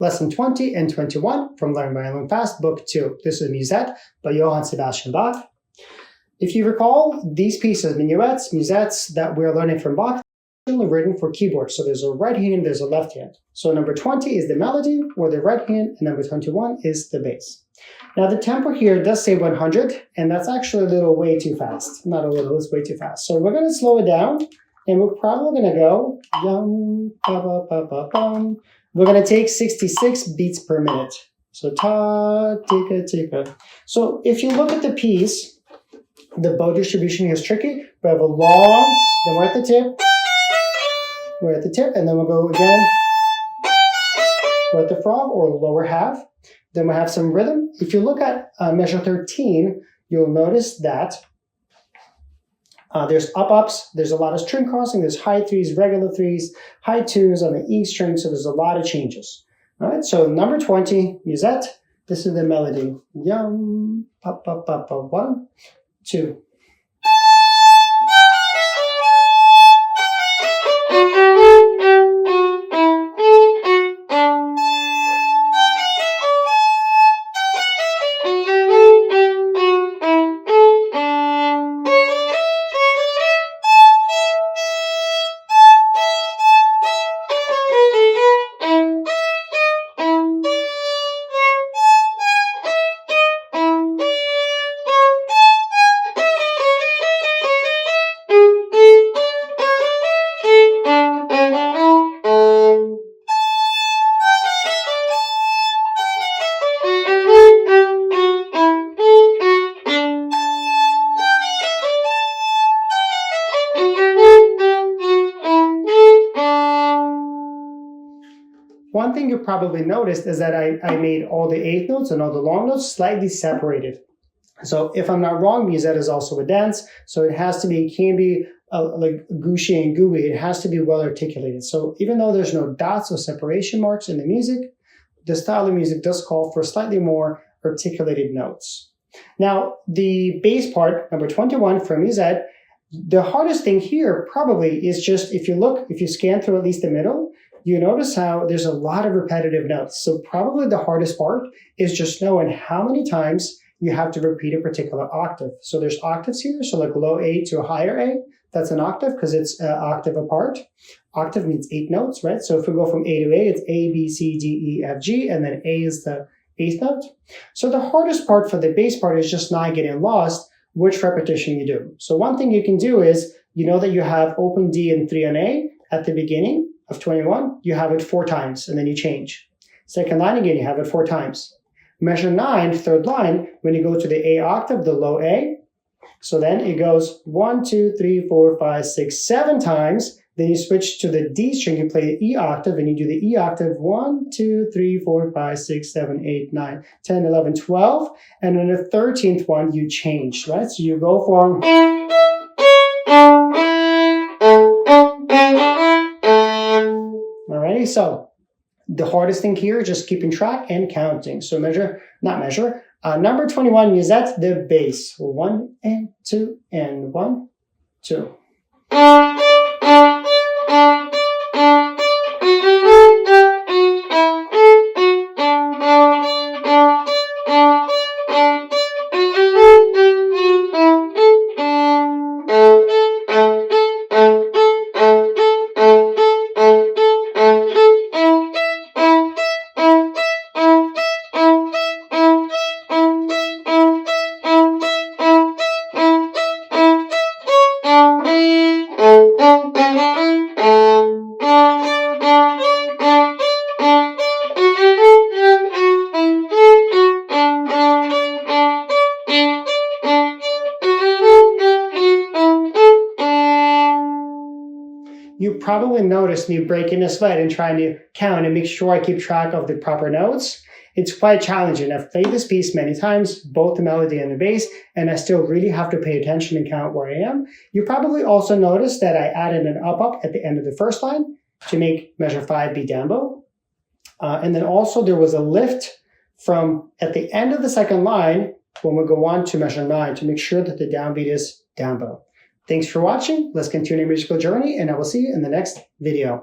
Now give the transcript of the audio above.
Lesson 20 and 21 from Learn Violin Fast, Book 2. This is Musette by Johann Sebastian Bach. If you recall, these pieces, minuets, musettes that we're learning from Bach, are written for keyboard. So there's a right hand, there's a left hand. So number 20 is the melody, or the right hand, and number 21 is the bass. Now the tempo here does say 100, and that's actually a little way too fast. Not a little, it's way too fast. So we're going to slow it down, and we're probably going to go yum, ba, ba, ba, ba, bum. We're going to take 66 beats per minute. So ta, tika, tika. So if you look at the piece, the bow distribution here is tricky. We have a long, then we're at the tip. We're at the tip, and then we'll go again. We're at the frog, or lower half. Then we have some rhythm. If you look at measure 13, you'll notice that there's up-ups, there's a lot of string crossing, there's high threes, regular threes, high twos on the E string, so there's a lot of changes. All right, so number 20, Musette, this is the melody. Yum, pa, pa, pa, pa, 1, 2. One thing you probably noticed is that I made all the eighth notes and all the long notes slightly separated. So if I'm not wrong, Musette is also a dance, so it has to be, it can't be like gushy and gooey. It has to be well articulated. So even though there's no dots or separation marks in the music, the style of music does call for slightly more articulated notes. Now, the bass part, number 21 from Musette, the hardest thing here probably is just, if you scan through at least the middle, you notice how there's a lot of repetitive notes. So probably the hardest part is just knowing how many times you have to repeat a particular octave. So there's octaves here, so like low A to a higher A, that's an octave because it's an octave apart. Octave means 8 notes, right? So if we go from A to A, it's A, B, C, D, E, F, G, and then A is the 8th note. So the hardest part for the bass part is just not getting lost which repetition you do. So one thing you can do is, you know that you have open D and 3 on A at the beginning of 21, you have it 4 times, and then you change. Second line again, you have it 4 times. Measure 9, third line, when you go to the A octave, the low A, so then it goes 1, 2, 3, 4, 5, 6, 7 times. Then you switch to the D string, you play the E octave, and you do the E octave 1, 2, 3, 4, 5, 6, 7, 8, 9, 10, 11, 12. And then the 13th one, you change, right? So you go from... Alrighty, so the hardest thing here is just keeping track and counting. So number 21, Musette, the bass. 1 and 2 and 1, 2. You probably noticed me breaking a sweat and trying to count and make sure I keep track of the proper notes. It's quite challenging. I've played this piece many times, both the melody and the bass, and I still really have to pay attention and count where I am. You probably also noticed that I added an up at the end of the first line to make measure 5 be down bow. And then also there was a lift from at the end of the second line when we go on to measure 9 to make sure that the downbeat is down bow. Thanks for watching. Let's continue our musical journey, and I will see you in the next video.